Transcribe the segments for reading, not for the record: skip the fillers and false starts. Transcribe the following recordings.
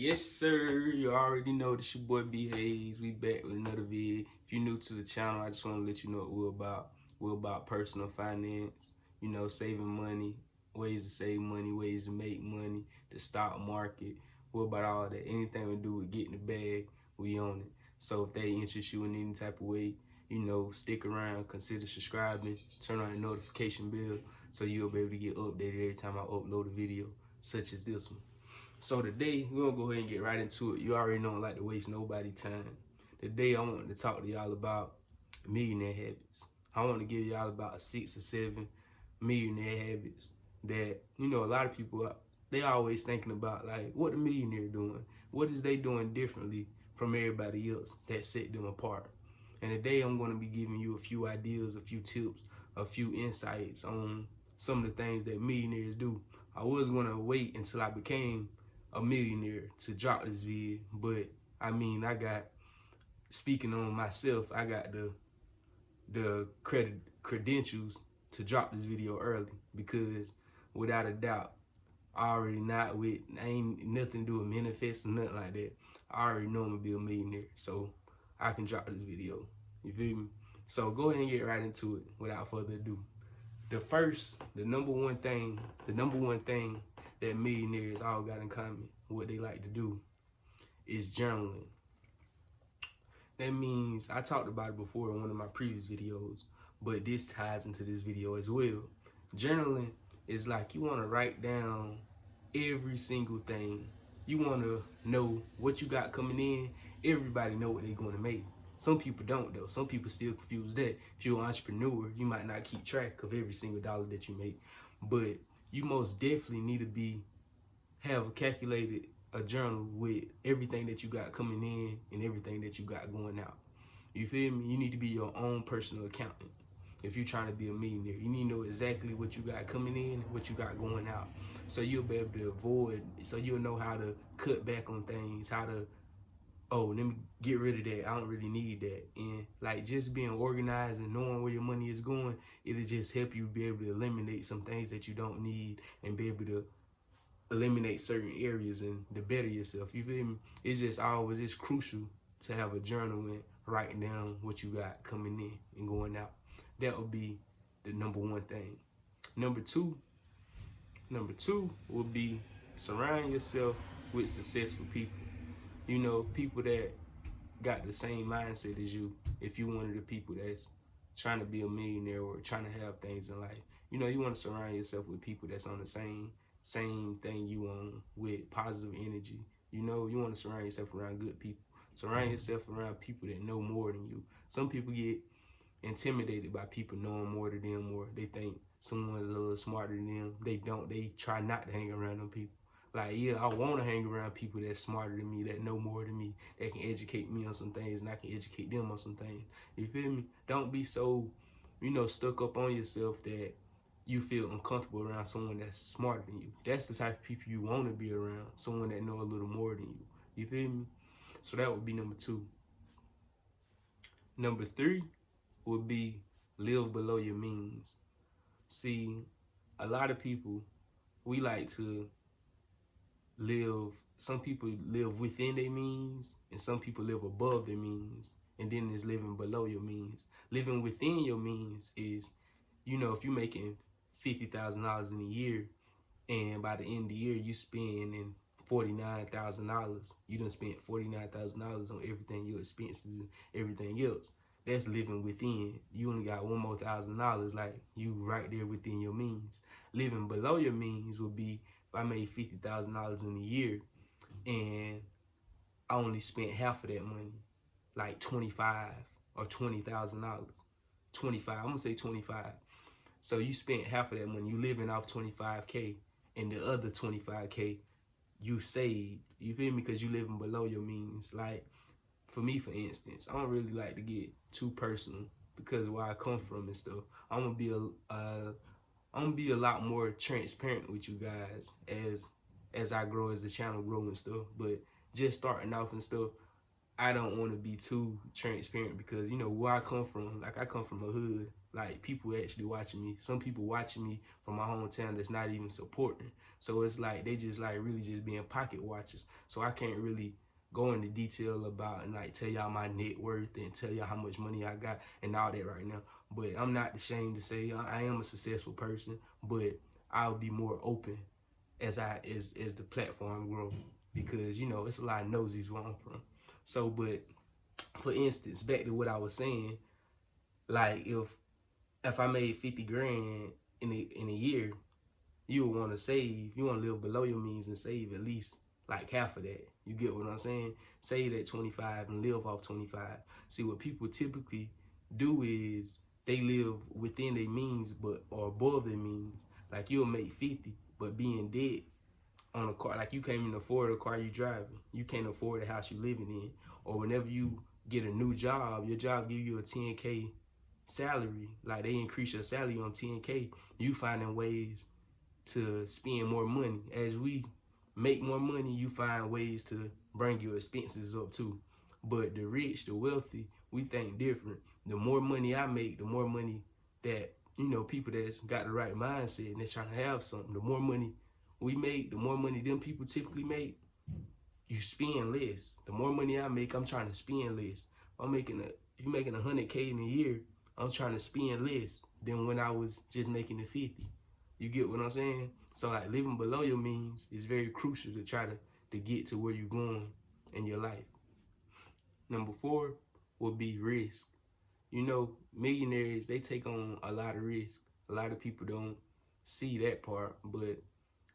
Yes, sir. You already know this your boy B Hayes. We back with another vid. If you're new to the channel, I just want to let you know what we're about. We're about personal finance, saving money, ways to save money, ways to make money, the stock market. We're about all that. Anything we do with getting the bag, we own it. So if they interest you in any type of way, stick around, consider subscribing, turn on the notification bell so you'll be able to get updated every time I upload a video such as this one. So today, we're gonna go ahead and get right into it. You already know I like to waste nobody time. Today, I want to talk to y'all about millionaire habits. I want to give y'all about 6 or 7 millionaire habits that, a lot of people, they always thinking about, like, what the millionaire doing? What is they doing differently from everybody else that set them apart? And today, I'm going to be giving you a few ideas, a few tips, a few insights on some of the things that millionaires do. I was going to wait until I became a millionaire to drop this vid, but I got, speaking on myself, I got the credentials to drop this video early, because without a doubt, I ain't nothing to do with manifest or nothing like that. I already know I'm gonna be a millionaire, so I can drop this video. You feel me? So go ahead and get right into it without further ado. The number one thing that millionaires all got in common, what they like to do, is journaling. That means, I talked about it before in one of my previous videos, but this ties into this video as well. Journaling is like, you want to write down every single thing. You want to know what you got coming in. Everybody know what they're going to make. Some people don't though. Some people still confuse that. If you're an entrepreneur, you might not keep track of every single dollar that you make, but you most definitely need to have a journal with everything that you got coming in and everything that you got going out. You feel me? You need to be your own personal accountant. If you're trying to be a millionaire, you need to know exactly what you got coming in, what you got going out. So you'll be able to so you'll know how to cut back on things, how to, oh, let me get rid of that. I don't really need that. And like, just being organized and knowing where your money is going, it'll just help you be able to eliminate some things that you don't need and be able to eliminate certain areas and to better yourself. You feel me? It's crucial to have a journal and writing down what you got coming in and going out. That would be the number one thing. Number two would be surround yourself with successful people. People that got the same mindset as you. If you're one of the people that's trying to be a millionaire or trying to have things in life, you want to surround yourself with people that's on the same thing you on, with positive energy. You want to surround yourself around good people. Surround yourself around people that know more than you. Some people get intimidated by people knowing more than them, or they think someone's a little smarter than them. They don't. They try not to hang around them people. Like, yeah, I want to hang around people that's smarter than me, that know more than me, that can educate me on some things, and I can educate them on some things. You feel me? Don't be so, stuck up on yourself that you feel uncomfortable around someone that's smarter than you. That's the type of people you want to be around, someone that know a little more than you. You feel me? So that would be number two. Number three would be live below your means. See, a lot of people, we like to some people live within their means, and some people live above their means, and then there's living below your means. Living within your means is, if you're making $50,000 in a year, and by the end of the year you spending $49,000, you done spent $49,000 on everything, your expenses and everything else. That's living within. You only got one more $1,000, like, you right there within your means. Living below your means would be, if I made $50,000 in a year and I only spent half of that money, like 25 or $20,000. 25, I'm gonna say 25. So you spent half of that money, you living off 25K, and the other 25K you saved. You feel me? Because you living below your means. Like, for me, for instance, I don't really like to get too personal because of where I come from and stuff. I'm gonna be a lot more transparent with you guys as I grow, as the channel grow and stuff. But just starting off and stuff, I don't want to be too transparent because, where I come from, like, I come from a hood. Like people actually watching me. Some people watching me from my hometown that's not even supporting. So it's like they just like really just being pocket watchers. So I can't really go into detail about and like tell y'all my net worth and tell y'all how much money I got and all that right now. But I'm not ashamed to say I am a successful person, but I'll be more open as the platform grows, because you know it's a lot of nosies where I'm from. So, but for instance, back to what I was saying, like if I made 50 grand in a year, you would want to save. You want to live below your means and save at least like half of that. You get what I'm saying? Save that 25 and live off 25. See, what people typically do is they live within their means, but or above their means. Like you'll make 50, but be in debt on a car. Like you can't even afford a car you driving. You can't afford the house you living in. Or whenever you get a new job, your job give you a 10K salary. Like they increase your salary on 10K. You finding ways to spend more money. As we make more money, you find ways to bring your expenses up too. But the rich, the wealthy, we think different. The more money I make, the more money that, you know, people that's got the right mindset and they're trying to have something, the more money we make, the more money them people typically make, you spend less. The more money I make, I'm trying to spend less. If you're making 100K in a year, I'm trying to spend less than when I was just making the 50. You get what I'm saying? So like living below your means is very crucial to try to get to where you're going in your life. Number 4 would be risk. You know, millionaires, they take on a lot of risk. A lot of people don't see that part, but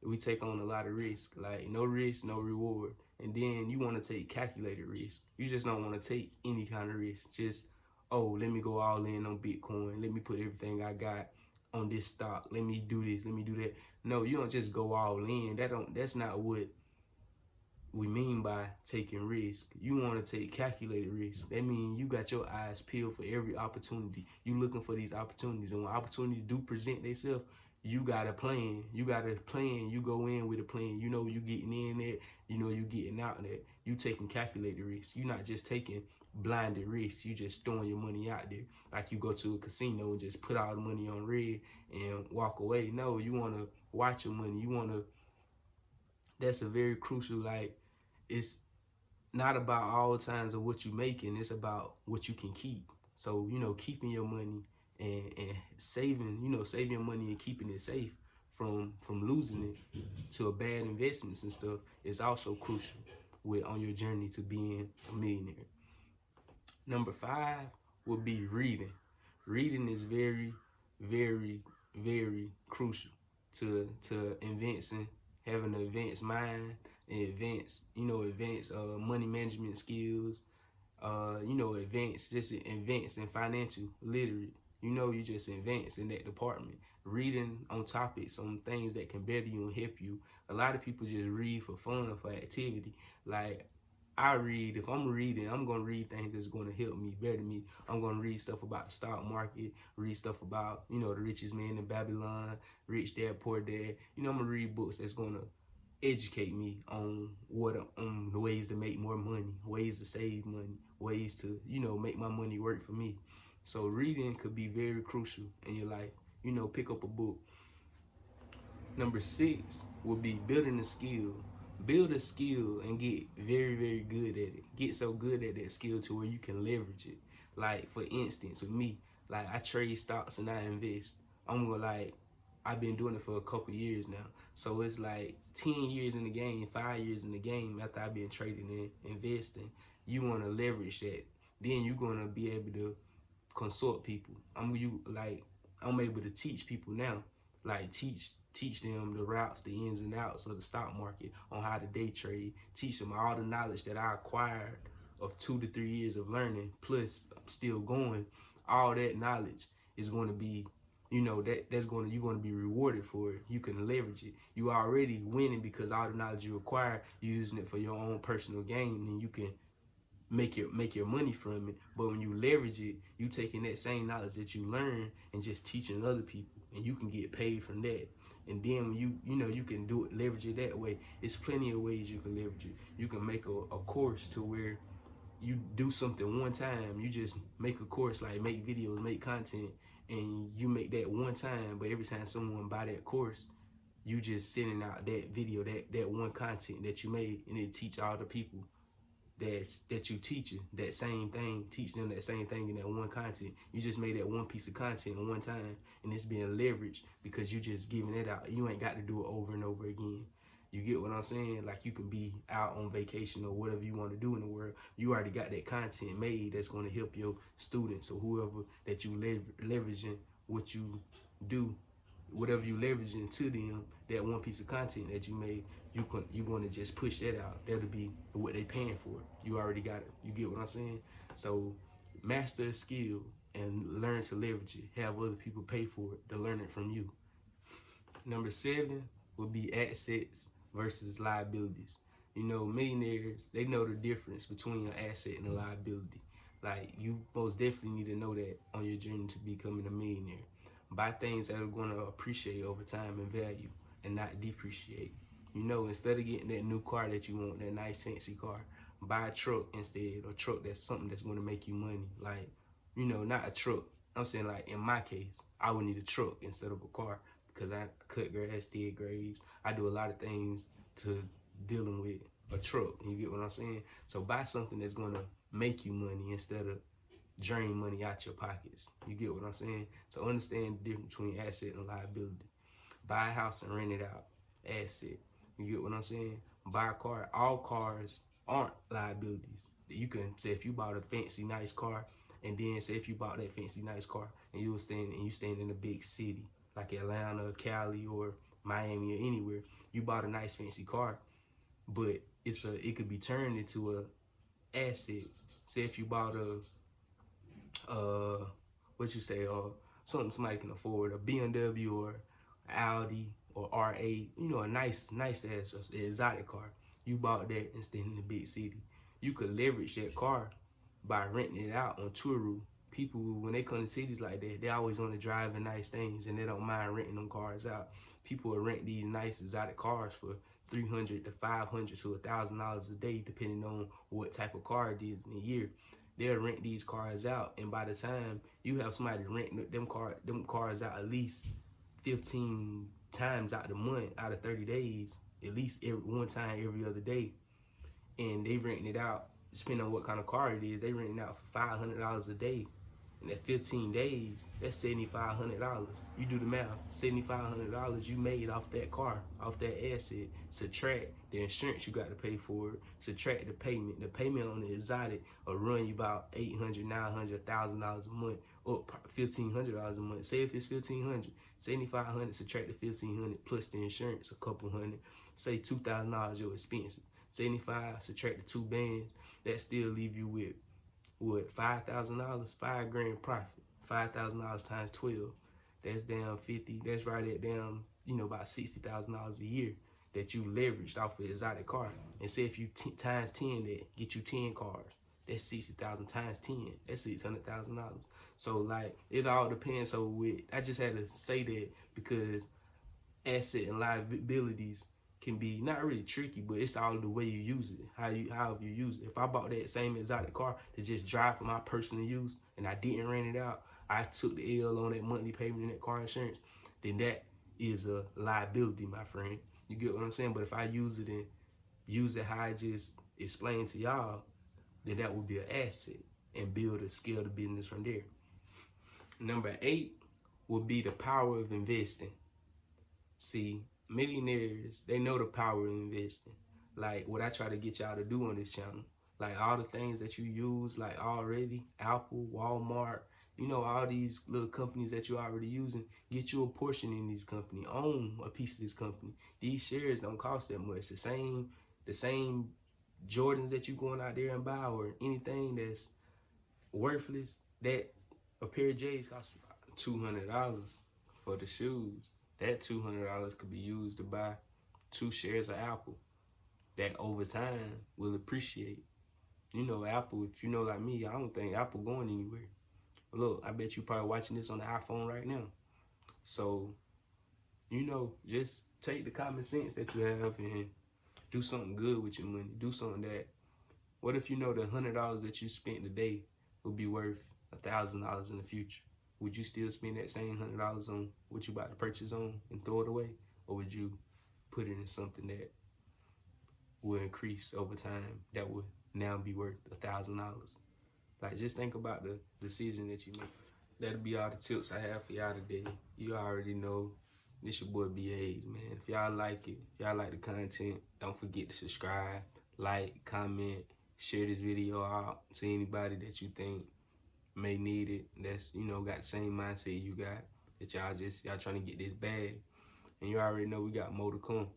we take on a lot of risk. Like no risk, no reward. And then you want to take calculated risk. You just don't want to take any kind of risk. Just, oh, let me go all in on Bitcoin. Let me put everything I got on this stock. Let me do this. Let me do that. No, you don't just go all in. That's not what we mean by taking risk. You want to take calculated risk. That means you got your eyes peeled for every opportunity. You looking for these opportunities, and when opportunities do present themselves, you got a plan. You got a plan. You go in with a plan. You know you getting in there. You know you getting out there. You taking calculated risks. You not just taking blinded risks. You just throwing your money out there like you go to a casino and just put all the money on red and walk away. No, you want to watch your money. You want to. That's a very crucial, like, it's not about all times of what you making, it's about what you can keep. So, you know, keeping your money and saving, you know, saving your money and keeping it safe from losing it to a bad investments and stuff is also crucial with on your journey to being a millionaire. Number 5 would be reading. Reading is very, very, very crucial to advancing, having an advanced mind and advanced money management skills, advanced in financial literate. You know, you just advanced in that department. Reading on topics, on things that can better you and help you. A lot of people just read for fun, for activity. Like, I read, if I'm reading, I'm going to read things that's going to help me, better me. I'm going to read stuff about the stock market, read stuff about, the richest man in Babylon, Rich Dad, Poor Dad. I'm going to read books that's going to educate me on on the ways to make more money, ways to save money, ways to, make my money work for me. So reading could be very crucial in your life. Pick up a book. Number 6 would be building a skill. Build a skill and get very, very good at it. Get so good at that skill to where you can leverage it. Like, for instance, with me, like, I trade stocks and I invest. I've been doing it for a couple years now. So it's like 10 years in the game, 5 years in the game after I've been trading and investing. You want to leverage that. Then you're going to be able to consult people. I'm able to teach people now. Like, teach them the routes, the ins and outs of the stock market, on how to day trade. Teach them all the knowledge that I acquired of 2 to 3 years of learning, plus I'm still going. All that knowledge is going to be, you're going to be rewarded for it. You can leverage it. You already winning because all the knowledge you acquire, you're using it for your own personal gain, and you can make your money from it. But when you leverage it, you taking that same knowledge that you learn and just teaching other people, and you can get paid from that. And then when you can do it, leverage it that way. It's plenty of ways you can leverage it. You can make a course to where you do something one time. You just make a course, like make videos, make content, and you make that one time, but every time someone buy that course, you just sending out that video, that one content that you made, and it teach all the people that you teaching that same thing, teach them that same thing in that one content. You just made that one piece of content in one time, and it's being leveraged because you just giving it out. You ain't got to do it over and over again. You get what I'm saying? Like, you can be out on vacation or whatever you want to do in the world. You already got that content made that's going to help your students or whoever that you leveraging what you do, whatever you leveraging to them, that one piece of content that you made, you're going to just push that out. That'll be what they paying for. You already got it. You get what I'm saying? So master a skill and learn to leverage it. Have other people pay for it to learn it from you. Number 7 would be assets versus liabilities. You know, millionaires, they know the difference between an asset and a liability. Like, you most definitely need to know that on your journey to becoming a millionaire. Buy things that are going to appreciate over time and value and not depreciate. You know, instead of getting that new car that you want, that nice fancy car, buy a truck instead, or a truck that's something that's going to make you money. Like, you know, not a truck. I'm saying, like, in my case, I would need a truck instead of a car because I cut grass, dig graves. I do a lot of things to dealing with a truck. You get what I'm saying? So buy something that's going to make you money instead of drain money out your pockets. You get what I'm saying? So understand the difference between asset and liability. Buy a house and rent it out. Asset. You get what I'm saying? Buy a car. All cars aren't liabilities. You can say if you bought a fancy nice car, and then say if you bought that fancy nice car and you staying in a big city like Atlanta, Cali, or Miami, or anywhere, you bought a nice fancy car, but it could be turned into a asset. Say if you bought something somebody can afford, a BMW or Audi or R8, you know, a nice ass exotic car. You bought that and staying in the big city. You could leverage that car by renting it out on Turu. People, when they come to cities like that, they always want to drive in nice things and they don't mind renting them cars out. People will rent these nice exotic cars for $300 to $500 to $1,000 a day, depending on what type of car it is in a year. They'll rent these cars out, and by the time you have somebody renting them cars out at least 15 times out the month, out of 30 days, at least one time every other day, and they renting it out, depending on what kind of car it is, they renting it out for $500 a day. And at 15 days, that's $7,500. You do the math, $7,500 you made off that car, off that asset. Subtract the insurance you got to pay for it. Subtract the payment. The payment on the exotic will run you about $800, $900, $1,000 a month, or $1,500 a month. Say if it's $1,500, $7,500, subtract the $1,500 plus the insurance, a couple hundred. Say $2,000 your expenses. 75, subtract the 2 bands, that still leave you with what, $5,000, $5,000 profit. $5,000 times 12. That's down 50. That's right at down, about $60,000 a year that you leveraged off of an exotic car. And say if you times 10 that, get you 10 cars. That's 60,000 times 10. That's $600,000. So like, it all depends. So I just had to say that because asset and liabilities can be not really tricky, but it's all the way you use it, how you use it. If I bought that same exotic car to just drive for my personal use and I didn't rent it out, I took the L on that monthly payment and that car insurance, then that is a liability, my friend. You get what I'm saying? But if I use it how I just explained to y'all, then that would be an asset and build a scale the business from there. Number 8 would be the power of investing. See, millionaires, they know the power of investing. Like what I try to get y'all to do on this channel. Like all the things that you use, like already, Apple, Walmart, all these little companies that you're already using, get you a portion in these companies. Own a piece of this company. These shares don't cost that much. The same Jordans that you going out there and buy, or anything that's worthless, that a pair of J's costs $200 for the shoes. That $200 could be used to buy 2 shares of Apple that over time will appreciate. Apple, if you know like me, I don't think Apple going anywhere. Look, I bet you probably watching this on the iPhone right now. So, just take the common sense that you have and do something good with your money. Do something that, what if the $100 that you spent today will be worth $1,000 in the future? would you still spend that same $100 on what you about to purchase on and throw it away? Or would you put it in something that will increase over time, that would now be worth $1,000? Like, just think about the decision that you make. That'll be all the tips I have for y'all today. You already know, this your boy B.A., man. If y'all like it, if y'all like the content, don't forget to subscribe, like, comment, share this video out to anybody that you think may need it, that's, got the same mindset you got, that y'all trying to get this bag. And you already know we got more to come.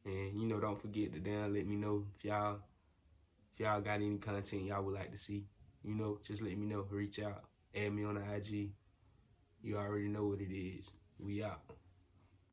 And, don't forget to let me know if y'all got any content y'all would like to see. Just let me know. Reach out. Add me on the IG. You already know what it is. We out.